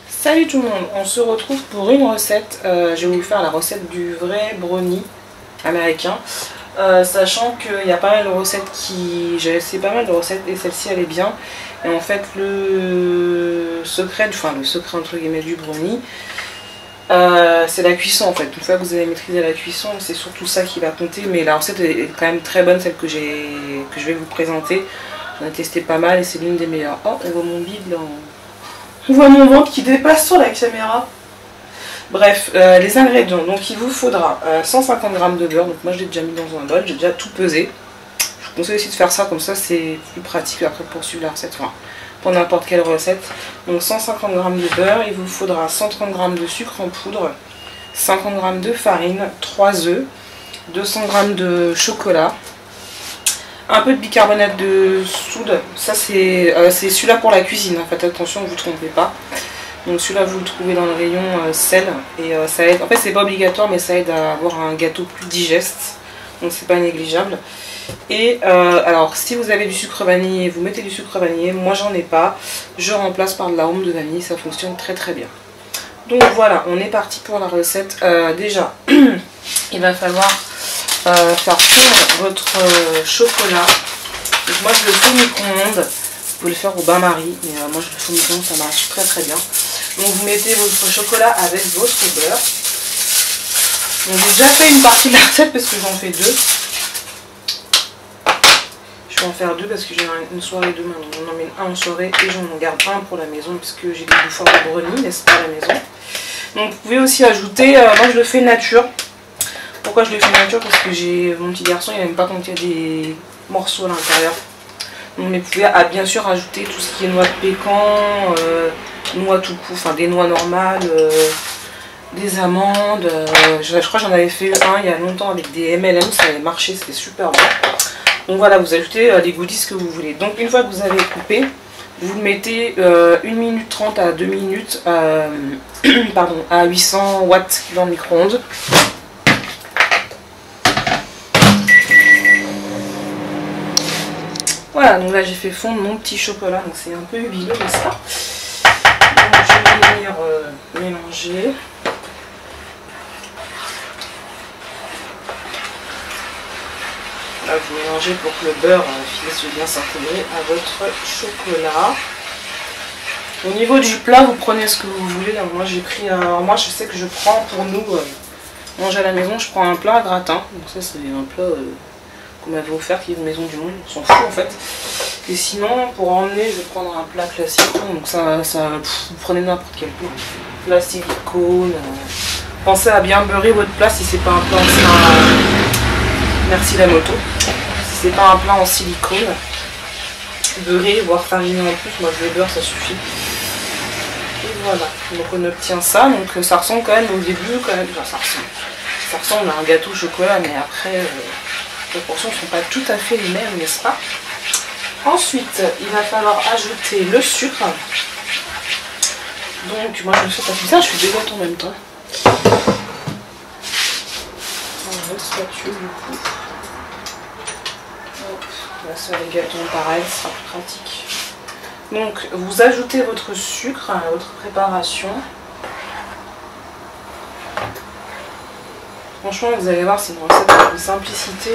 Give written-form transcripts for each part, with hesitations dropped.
Salut tout le monde, on se retrouve pour une recette. Je vais vous faire la recette du vrai brownie américain. Sachant qu'il y a pas mal de recettes qui... J'ai essayé pas mal de recettes et celle-ci elle est bien. Et en fait le secret entre guillemets du brownie, c'est la cuisson en fait. Une fois que vous avez maîtrisé la cuisson, c'est surtout ça qui va compter. Mais la recette est quand même très bonne, celle que je vais vous présenter. J'en ai testé pas mal et c'est l'une des meilleures. Oh, on voit mon bide là. On voit mon ventre qui dépasse sur la caméra. Bref, les ingrédients. Donc il vous faudra 150 g de beurre. Donc moi je l'ai déjà mis dans un bol, j'ai déjà tout pesé. Je vous conseille aussi de faire ça, comme ça c'est plus pratique après pour suivre la recette. Enfin, pour n'importe quelle recette. Donc 150 g de beurre, il vous faudra 130 g de sucre en poudre, 50 g de farine, 3 œufs, 200 g de chocolat, un peu de bicarbonate de soude. Ça c'est celui-là pour la cuisine, hein. Faites attention, ne vous trompez pas. Donc celui-là vous le trouvez dans le rayon sel et ça aide. En fait c'est pas obligatoire mais ça aide à avoir un gâteau plus digeste. Donc c'est pas négligeable. Et alors si vous avez du sucre vanillé, vous mettez du sucre vanillé. Moi j'en ai pas. Je remplace par de l'arôme de vanille, ça fonctionne très très bien. Donc voilà, on est parti pour la recette. Déjà, il va falloir faire fondre votre chocolat. Donc moi je le fais au micro-ondes, vous pouvez le faire au bain-marie, mais moi je le fais au micro-ondes, ça marche très très bien. Donc vous mettez votre chocolat avec votre beurre. Donc j'ai déjà fait une partie de la recette parce que j'en fais deux. Je vais en faire deux parce que j'ai une soirée demain, donc j'en emmène un en soirée et j'en garde un pour la maison puisque j'ai des bouffons de brownie, n'est-ce pas, à la maison. Donc vous pouvez aussi ajouter, moi je le fais nature. Pourquoi je le fais nature? Parce que mon petit garçon il n'aime pas quand il y a des morceaux à l'intérieur. Donc mais vous pouvez bien sûr ajouter tout ce qui est noix de pécan, noix tout court, enfin des noix normales, des amandes. Je crois que j'en avais fait un il y a longtemps avec des MLM, ça avait marché, c'était super bon. Donc voilà, vous ajoutez les goodies que vous voulez. Donc une fois que vous avez coupé, vous le mettez 1 minute 30 à 2 minutes pardon, à 800 watts dans le micro-ondes. Voilà, donc là j'ai fait fondre mon petit chocolat, donc c'est un peu huileux, n'est-ce pas? Donc je vais venir mélanger. Là vous mélangez pour que le beurre finisse de bien s'intégrer à votre chocolat. Au niveau du plat, vous prenez ce que vous voulez. Là, moi j'ai pris moi je sais que je prends pour nous manger à la maison, je prends un plat à gratin. Donc ça c'est un plat qu'on m'avait offert qui est une maison du monde, on s'en fout en fait. Et sinon pour emmener je vais prendre un plat classique, donc vous prenez n'importe quel plat silicone. Pensez à bien beurrer votre plat si c'est pas un plat en merci la moto. Si c'est pas un plat en silicone, beurrer voire fariner en plus, moi je le beurre, ça suffit. Et voilà, donc on obtient ça, donc ça ressemble quand même au début quand même, enfin, ça ressemble à un gâteau au chocolat, mais après les portions ne sont pas tout à fait les mêmes, n'est-ce pas? Ensuite, il va falloir ajouter le sucre. Donc, moi je le fais comme ça, je fais deux gâteaux en même temps. On va spatule du coup. Hop, là sur les gâteaux pareil, ce sera plus pratique. Donc, vous ajoutez votre sucre à votre préparation. Franchement, vous allez voir, c'est une recette de simplicité.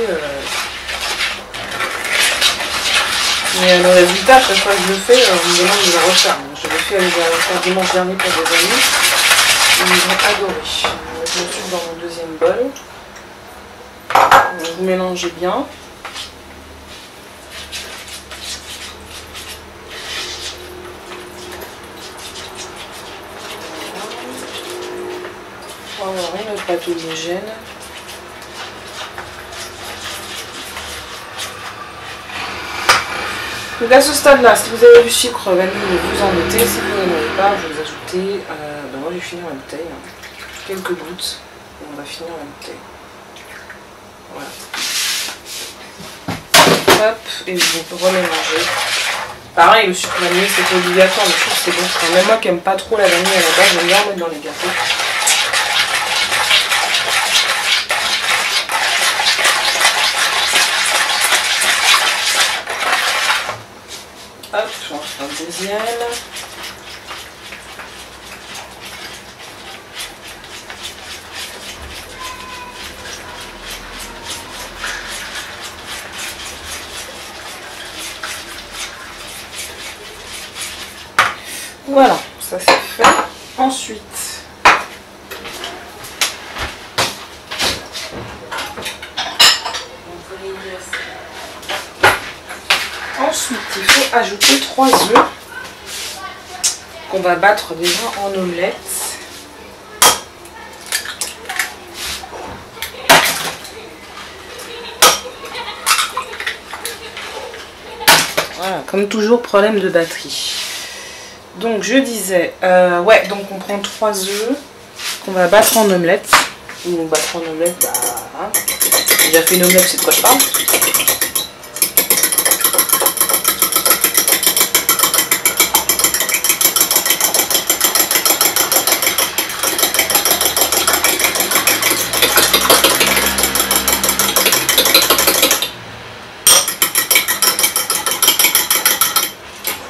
Mais le résultat, chaque fois que je le fais, on me demande de le refaire. Donc, je l'ai fait avec un dimanche dernier pour des amis. Ils ont adoré. Je vais mettre le sucre dans mon deuxième bol. Donc, vous mélangez bien. Pour avoir une pâte homogène. Donc à ce stade-là, si vous avez du sucre vanille, vous en mettez. Si vous n'en avez pas, vous ajoutez. Moi, je vais finir la bouteille. Quelques gouttes. Et on va finir la bouteille. Voilà. Hop, et vous remélanger Pareil, le sucre vanillé c'est pas obligatoire, mais je trouve que c'est bon. Enfin, même moi qui aime pas trop la vanille à la base, j'aime bien en mettre dans les gâteaux. Hop, j'en fais un deuxième. Voilà, ça c'est fait. Ensuite, il faut ajouter 3 œufs qu'on va battre déjà en omelette. Voilà, comme toujours, problème de batterie. Donc je disais, ouais, donc on prend 3 œufs qu'on va battre en omelette. Ou battre en omelette, bah, hein. J'ai déjà fait une omelette, c'est de quoi je parle.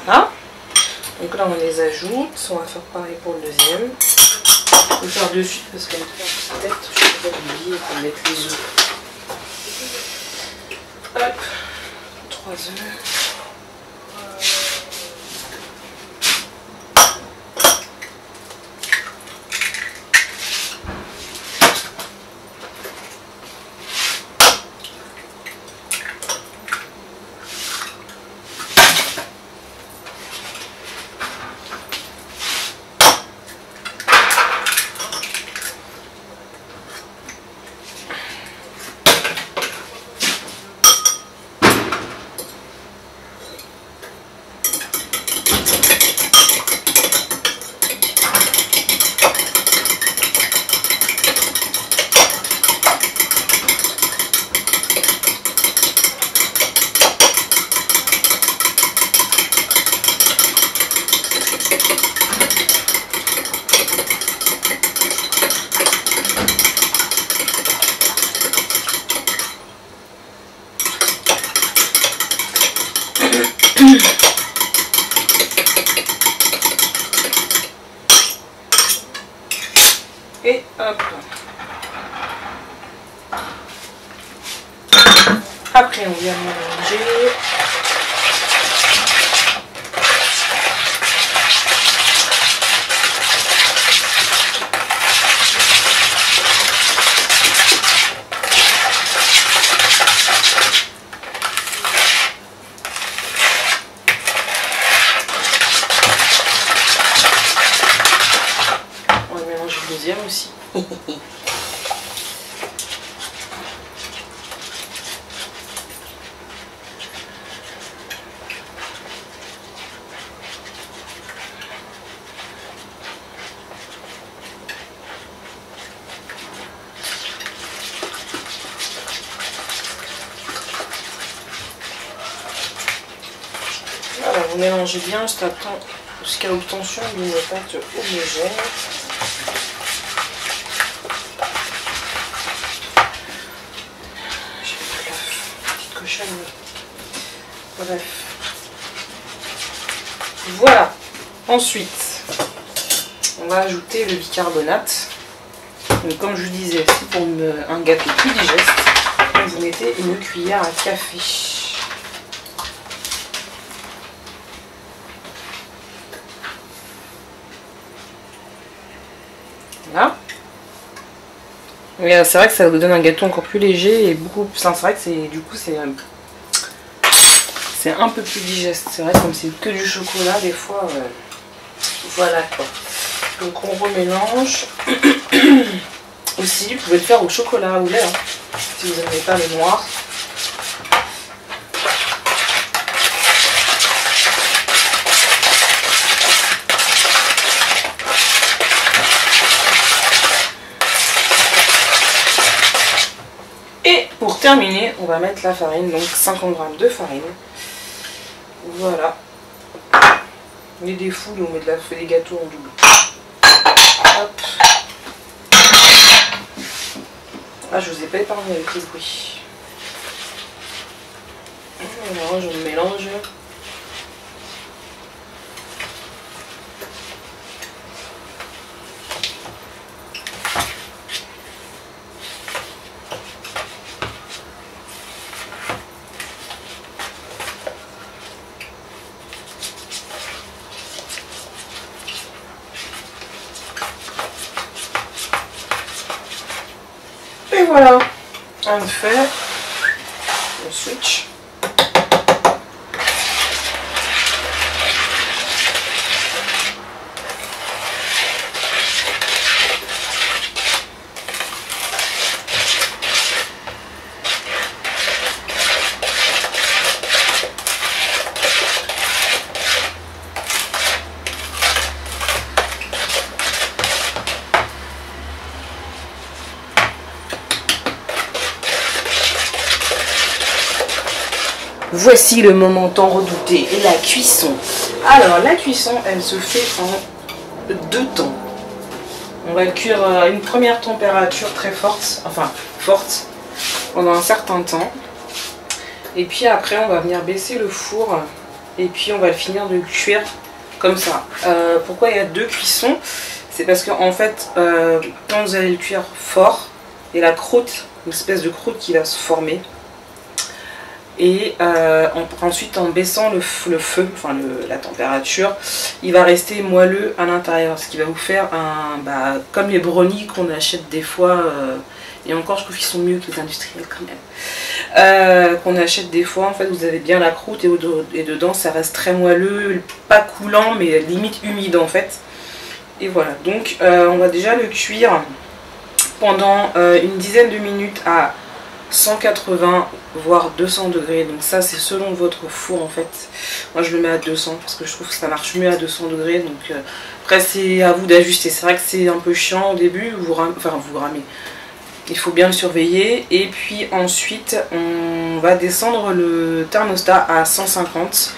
Voilà. Donc là on les ajoute, on va faire pareil pour le deuxième. Je vais faire de suite parce qu'elle est tête, je ne peux pas oublier pour mettre les œufs. Hop, 3 œufs. Et hop. Après on vient mélanger. Aussi. Voilà, vous mélangez bien jusqu'à l'obtention d'une pâte homogène. Bref. Voilà. Ensuite, on va ajouter le bicarbonate. Donc, comme je vous disais, c'est pour un gâteau plus digeste. Vous mettez une cuillère à café. Voilà. C'est vrai que ça vous donne un gâteau encore plus léger et beaucoup. C'est vrai que du coup c'est un peu plus digeste. C'est vrai, comme c'est que du chocolat, des fois, voilà quoi. Donc on remélange. Aussi, vous pouvez le faire au chocolat ou au lait, hein, si vous n'aimez pas le noir. Et pour terminer, on va mettre la farine, donc 50 g de farine. Voilà. On est des fous et on met fait des gâteaux en double. Hop. Ah, je vous ai pas épargné avec les bruits. Alors, je mélange. Et voilà, on fait, on switch. Voici le moment tant redouté, la cuisson. Alors la cuisson, elle se fait en 2 temps. On va le cuire à une première température très forte, enfin forte, pendant un certain temps. Et puis après on va venir baisser le four et puis on va le finir de cuire comme ça. Pourquoi il y a 2 cuissons? C'est parce que en fait, quand vous allez le cuire fort, il y a la croûte, une espèce de croûte qui va se former. Et ensuite en baissant le feu, enfin la température, il va rester moelleux à l'intérieur, ce qui va vous faire un, comme les brownies qu'on achète des fois, et encore je trouve qu'ils sont mieux que les industriels quand même, qu'on achète des fois. En fait vous avez bien la croûte et dedans ça reste très moelleux, pas coulant mais limite humide en fait. Et voilà, donc on va déjà le cuire pendant une dizaine de minutes à 180 voire 200 degrés, donc ça c'est selon votre four en fait. Moi je le mets à 200 parce que je trouve que ça marche mieux à 200 degrés, donc après c'est à vous d'ajuster. C'est vrai que c'est un peu chiant au début, vous ramez, il faut bien le surveiller. Et puis ensuite on va descendre le thermostat à 150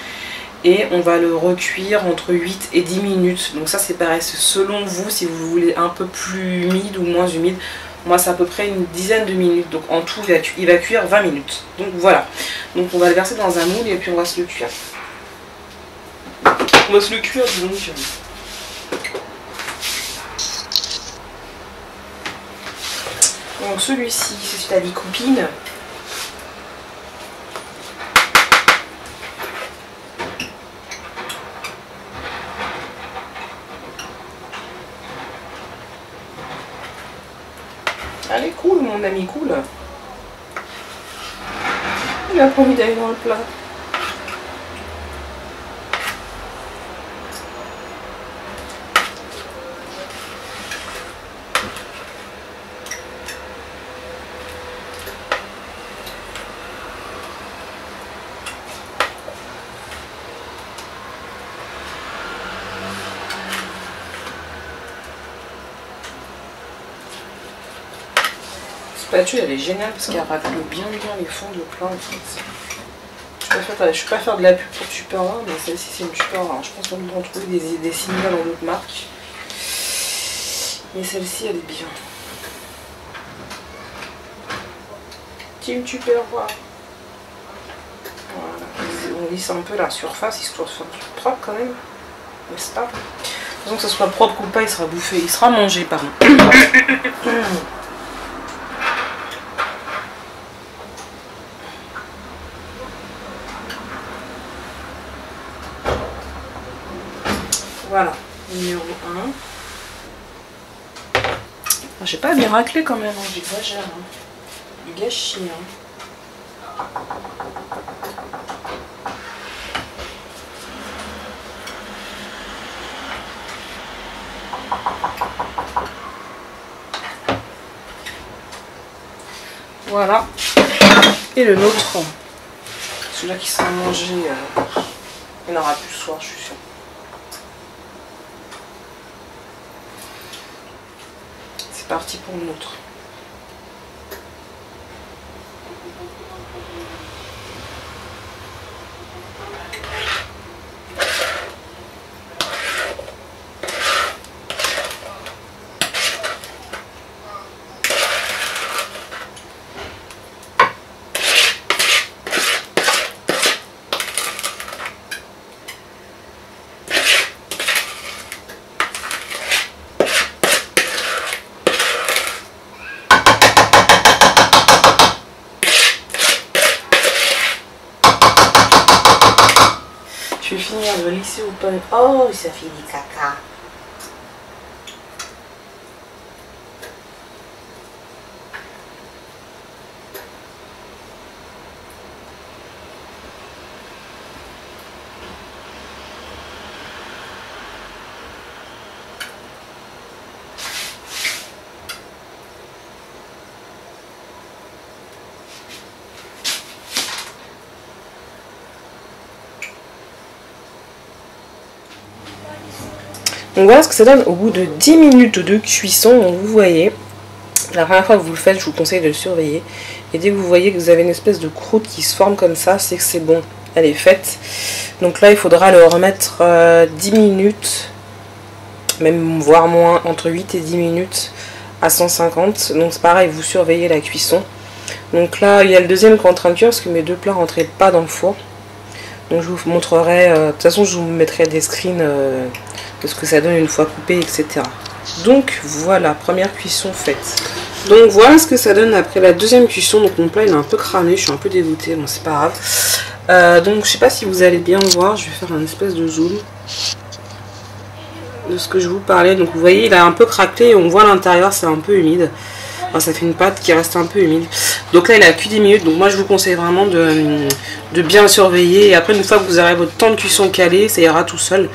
et on va le recuire entre 8 et 10 minutes. Donc ça c'est pareil, c'est selon vous si vous voulez un peu plus humide ou moins humide. Moi c'est à peu près une dizaine de minutes, donc en tout il va cuire 20 minutes. Donc voilà, donc on va le verser dans un moule et puis on va se le cuire. On va se le cuire donc. Donc celui-ci, c'est la copine. Elle est cool, mon ami cool. Il a pas envie d'aller dans le plat. Spatule elle est géniale parce qu'elle racle bien les fonds de plat en fait. Je peux pas faire de la pub pour Tupperware, mais celle-ci c'est une Tupperware. Je pense qu'on peut en trouver des similaires dans d'autres marques. Mais celle-ci elle est bien. Team Tupperware. Voilà. On lisse un peu la surface histoire de faire du propre quand même. N'est-ce pas? De toute façon que ce soit propre ou pas, il sera bouffé, il sera mangé pardon. Voilà, numéro 1. J'ai pas bien raclé quand même, hein, j'exagère. Hein. Du gâchis. Hein. Voilà. Et le nôtre. Celui-là qui sera mangé, il n'aura plus ce soir, je suis sûre. Parti pour le nôtre. joli s'il vous plaît. Oh, ça fait du caca. Donc voilà ce que ça donne au bout de 10 minutes de cuisson. Donc vous voyez, la première fois que vous le faites, je vous conseille de le surveiller. Et dès que vous voyez que vous avez une espèce de croûte qui se forme comme ça, c'est que c'est bon, elle est faite. Donc là, il faudra le remettre 10 minutes, même voire moins, entre 8 et 10 minutes à 150. Donc c'est pareil, vous surveillez la cuisson. Donc là, il y a le deuxième qui est en train de cuire parce que mes deux plats ne rentraient pas dans le four. Donc je vous montrerai, de toute façon je vous mettrai des screens de ce que ça donne une fois coupé, etc. Donc voilà, première cuisson faite. Donc voilà ce que ça donne après la deuxième cuisson. Donc mon plat il est un peu cramé, je suis un peu dégoûtée, bon c'est pas grave. Donc je sais pas si vous allez bien voir, je vais faire un espèce de zoom de ce que je vous parlais. Donc vous voyez il a un peu craquelé et on voit l'intérieur, c'est un peu humide. Enfin, ça fait une pâte qui reste un peu humide. Donc là il a cuit 10 minutes, donc moi je vous conseille vraiment de bien surveiller. Et après une fois que vous aurez votre temps de cuisson calé, ça ira tout seul.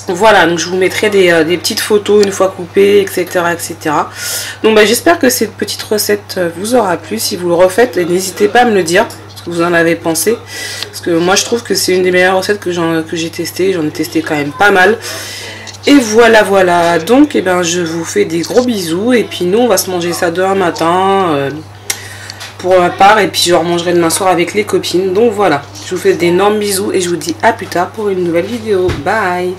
Voilà, donc je vous mettrai des petites photos une fois coupées, etc. etc. Donc bah, j'espère que cette petite recette vous aura plu. Si vous le refaites, n'hésitez pas à me le dire ce que vous en avez pensé. Parce que moi je trouve que c'est une des meilleures recettes que j'ai testées. J'en ai testé quand même pas mal. Et voilà, donc eh ben, je vous fais des gros bisous. Et puis nous on va se manger ça demain matin pour ma part. Et puis je remangerai demain soir avec les copines. Donc voilà, je vous fais d'énormes bisous et je vous dis à plus tard pour une nouvelle vidéo. Bye.